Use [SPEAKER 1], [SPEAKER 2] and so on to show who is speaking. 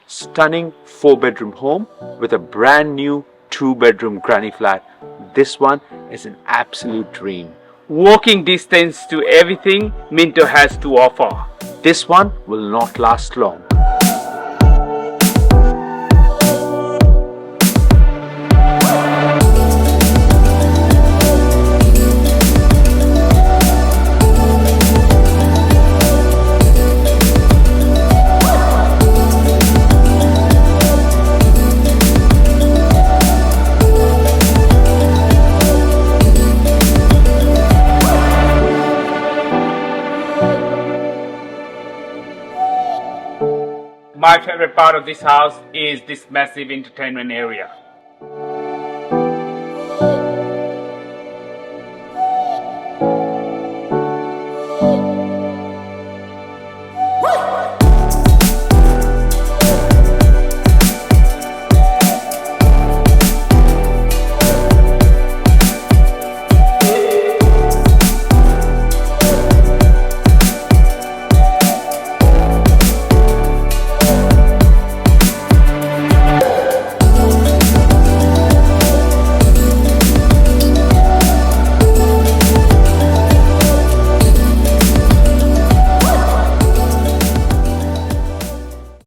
[SPEAKER 1] stunning 4-bedroom home with a brand new 2-bedroom granny flat. This one is an absolute dream.
[SPEAKER 2] Walking distance to everything Minto has to offer.
[SPEAKER 1] This one will not last long.
[SPEAKER 2] My favorite part of this house is this massive entertainment area.